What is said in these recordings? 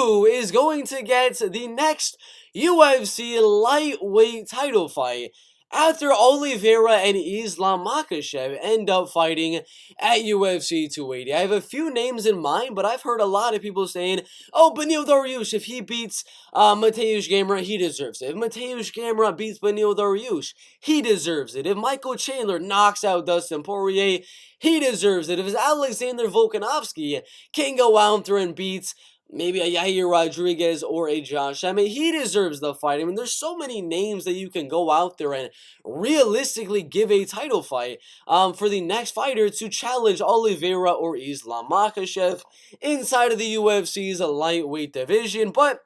who is going to get the next UFC lightweight title fight after Oliveira and Islam Makhachev end up fighting at UFC 280. I have a few names in mind, but I've heard a lot of people saying, oh, Beneil Dariush, if he beats Mateusz Gamrot, he deserves it. If Mateusz Gamrot beats Beneil Dariush, he deserves it. If Michael Chandler knocks out Dustin Poirier, he deserves it. If Alexander Volkanovski can go out there and beat maybe a Yair Rodriguez or a Josh Emmett, he deserves the fight. I mean, there's so many names that you can go out there and realistically give a title fight for the next fighter to challenge Oliveira or Islam Makhachev inside of the UFC's lightweight division. But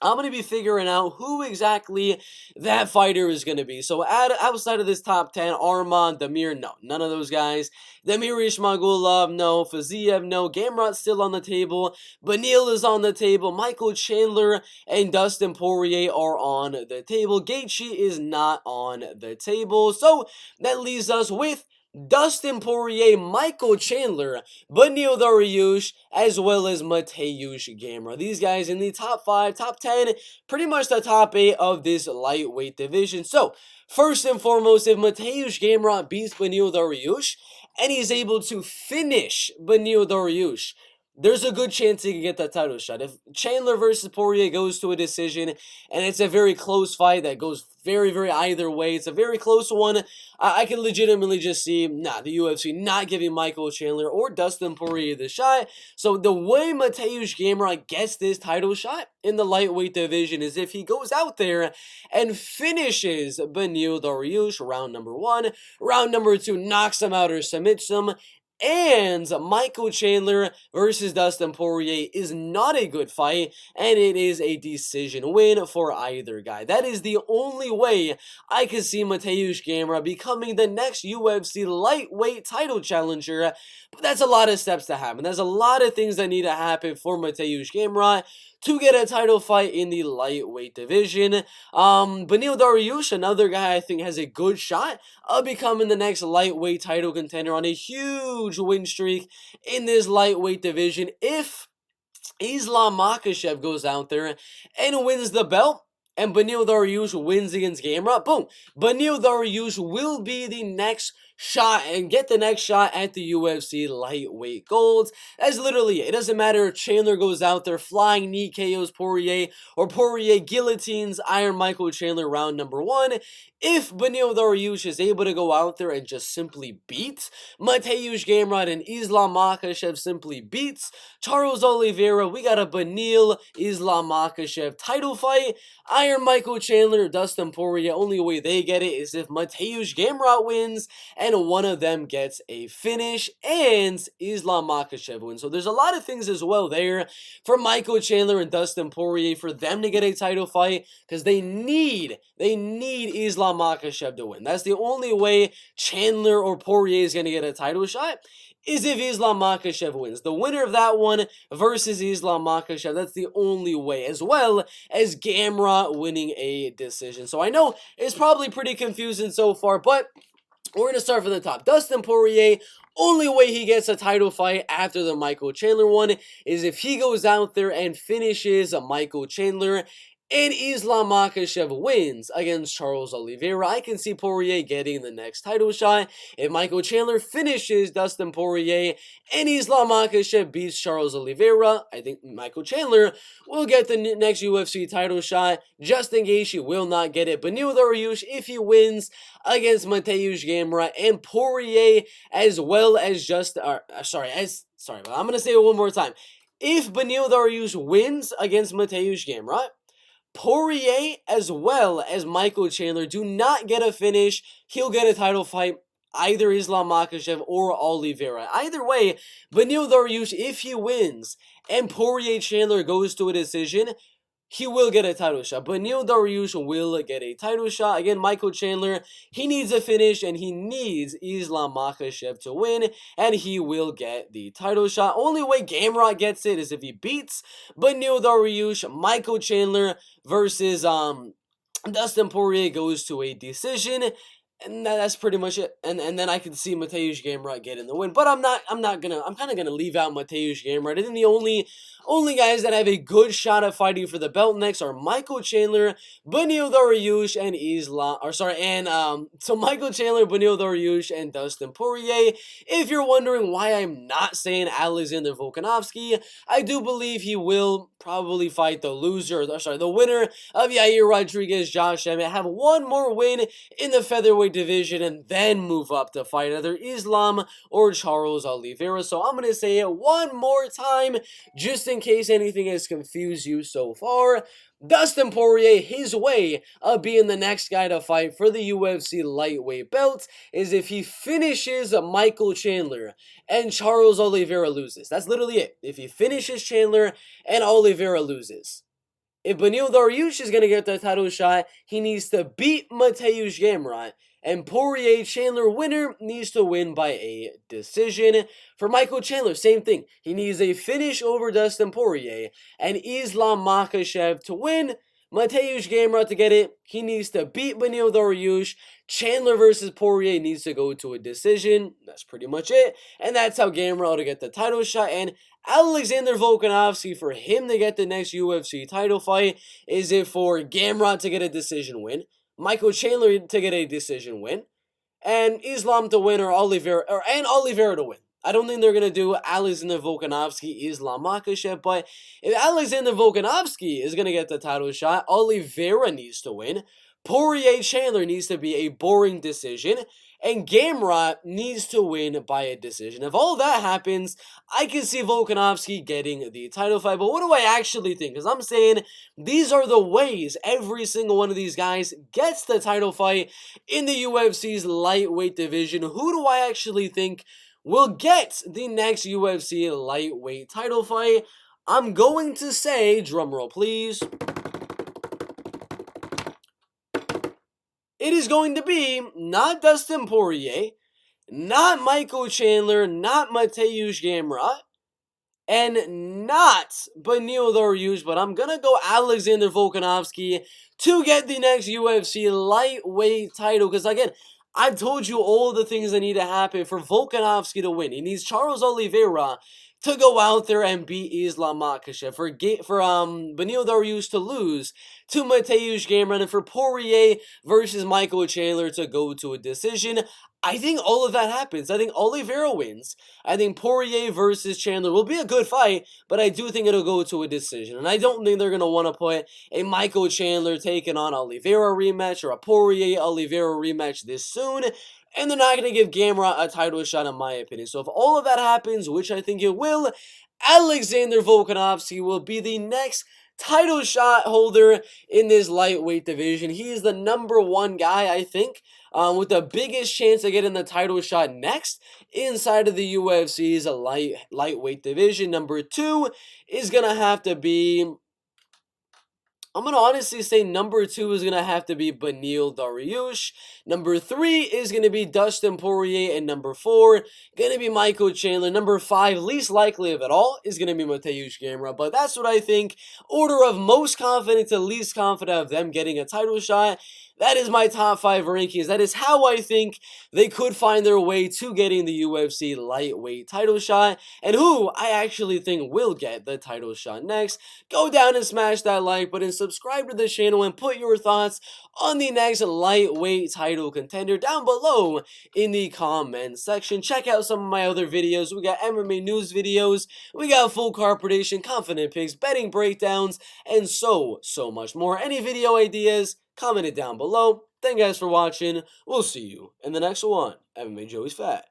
I'm going to be figuring out who exactly that fighter is going to be. So outside of this top 10, Arman, Damir, no. None of those guys. Damir Ismagulov, no. Faziev, no. Gamrot's still on the table. Beneil is on the table. Michael Chandler and Dustin Poirier are on the table. Gaethje is not on the table. So that leaves us with Dustin Poirier, Michael Chandler, Beneil Dariush, as well as Mateusz Gamrot. These guys in the top 5, top 10, pretty much the top 8 of this lightweight division. So, first and foremost, if Mateusz Gamrot beats Beneil Dariush, and he's able to finish Beneil Dariush, there's a good chance he can get that title shot. If Chandler versus Poirier goes to a decision, and it's a very close fight that goes very, very either way, it's a very close one, I can legitimately just see, the UFC not giving Michael Chandler or Dustin Poirier the shot. So the way Mateusz Gamrot gets this title shot in the lightweight division is if he goes out there and finishes Beneil Dariush round number 1, round number 2 knocks him out or submits him, and Michael Chandler versus Dustin Poirier is not a good fight, and it is a decision win for either guy. That is the only way I can see Mateusz Gamrot becoming the next UFC lightweight title challenger, but that's a lot of steps to happen. There's a lot of things that need to happen for Mateusz Gamrot to get a title fight in the lightweight division. Beneil Dariush, another guy I think has a good shot of becoming the next lightweight title contender on a huge win streak in this lightweight division. If Islam Makhachev goes out there and wins the belt, and Beneil Dariush wins against Gamrot, boom, Beneil Dariush will be the next shot and get the next shot at the UFC lightweight gold. That's literally it. It doesn't matter if Chandler goes out there flying knee KOs Poirier, or Poirier guillotines Iron Michael Chandler round number 1. If Beneil Dariush is able to go out there and just simply beat Mateusz Gamrot and Islam Makhachev simply beats Charles Oliveira, we got a Beneil Islam Makhachev title fight. Iron Michael Chandler, Dustin Poirier, only way they get it is if Mateusz Gamrot wins and one of them gets a finish and Islam Makhachev wins. So there's a lot of things as well there for Michael Chandler and Dustin Poirier for them to get a title fight, because they need Islam Makhachev to win. That's the only way Chandler or Poirier is going to get a title shot, is if Islam Makhachev wins. The winner of that one versus Islam Makhachev, that's the only way, as well as Gamrot winning a decision. So I know it's probably pretty confusing so far, but we're going to start from the top. Dustin Poirier, only way he gets a title fight after the Michael Chandler one is if he goes out there and finishes Michael Chandler and Islam Makhachev wins against Charles Oliveira. I can see Poirier getting the next title shot. If Michael Chandler finishes Dustin Poirier and Islam Makhachev beats Charles Oliveira, I think Michael Chandler will get the next UFC title shot. Justin Gaethje will not get it. Beneil Dariush, if he wins against Mateusz Gamrot and Poirier, as well as I'm going to say it one more time. If Beneil Dariush wins against Mateusz Gamrot, Poirier as well as Michael Chandler do not get a finish, he'll get a title fight, either Islam Makhachev or Oliveira. Either way, Beneil Dariush, if he wins and Poirier Chandler goes to a decision, he will get a title shot. Beneil Dariush will get a title shot. Again, Michael Chandler, he needs a finish, and he needs Islam Makhachev to win, and he will get the title shot. Only way Gamrot gets it is if he beats Beneil Dariush. Michael Chandler versus Dustin Poirier goes to a decision. And that's pretty much it. And then I can see Mateusz Gamrot getting the win. But I'm kind of gonna leave out Mateusz Gamrot. I think the only Only guys that have a good shot at fighting for the belt next are Michael Chandler, Beneil Dariush, and Michael Chandler, Beneil Dariush, and Dustin Poirier. If you're wondering why I'm not saying Alexander Volkanovski, I do believe he will probably fight the winner of Yair Rodriguez, Josh Emmett, have one more win in the featherweight division, and then move up to fight either Islam or Charles Oliveira. So I'm going to say it one more time, just in case anything has confused you so far. Dustin Poirier, his way of being the next guy to fight for the UFC lightweight belt is if he finishes Michael Chandler and Charles Oliveira loses. That's literally it. If he finishes Chandler and Oliveira loses. If Beneil Dariush is going to get the title shot, he needs to beat Mateusz Gamrot. And Poirier Chandler winner needs to win by a decision. For Michael Chandler, same thing. He needs a finish over Dustin Poirier and Islam Makhachev to win. Mateusz Gamrot to get it, he needs to beat Beneil Dariush. Chandler versus Poirier needs to go to a decision. That's pretty much it. And that's how Gamrot to get the title shot. And Alexander Volkanovski, for him to get the next UFC title fight, is it for Gamrot to get a decision win, Michael Chandler to get a decision win, and Islam to win, or Oliveira to win. I don't think they're going to do Alexander Volkanovski, Islam Makhachev, but if Alexander Volkanovski is going to get the title shot, Oliveira needs to win, Poirier Chandler needs to be a boring decision, and Gamrot needs to win by a decision. If all that happens, I can see Volkanovski getting the title fight. But what do I actually think? Because I'm saying these are the ways every single one of these guys gets the title fight in the UFC's lightweight division. Who do I actually think will get the next UFC lightweight title fight? I'm going to say, drumroll please, it is going to be not Dustin Poirier, not Michael Chandler, not Mateusz Gamrot, and not Beneil Dariush, but I'm going to go Alexander Volkanovski to get the next UFC lightweight title. Because again, I've told you all the things that need to happen for Volkanovski to win. He needs Charles Oliveira to go out there and beat Islam Makhachev, for Beneil Dariush to lose to Mateusz Gamrot, and for Poirier versus Michael Chandler to go to a decision. I think all of that happens. I think Oliveira wins. I think Poirier versus Chandler will be a good fight, but I do think it'll go to a decision. And I don't think they're going to want to put a Michael Chandler taking on Oliveira rematch or a Poirier Oliveira rematch this soon. And they're not going to give Gamrot a title shot, in my opinion. So if all of that happens, which I think it will, Alexander Volkanovski will be the next title shot holder in this lightweight division. He is the #1 guy, I think, with the biggest chance of getting the title shot next inside of the UFC's lightweight division. #2 is going to have to be, I'm going to honestly say #2 is going to have to be Beneil Dariush. #3 is going to be Dustin Poirier. And #4, going to be Michael Chandler. #5, least likely of it all, is going to be Mateusz Gamrot. But that's what I think. Order of most confident to least confident of them getting a title shot. That is my top 5 rankings. That is how I think they could find their way to getting the UFC lightweight title shot, and who I actually think will get the title shot next. Go down and smash that like button, subscribe to the channel, and put your thoughts on the next lightweight title contender down below in the comment section. Check out some of my other videos. We got MMA news videos, we got full card prediction, confident picks, betting breakdowns, and so much more. Any video ideas, comment it down below. Thank you guys for watching. We'll see you in the next one. MMA Joey's Fat.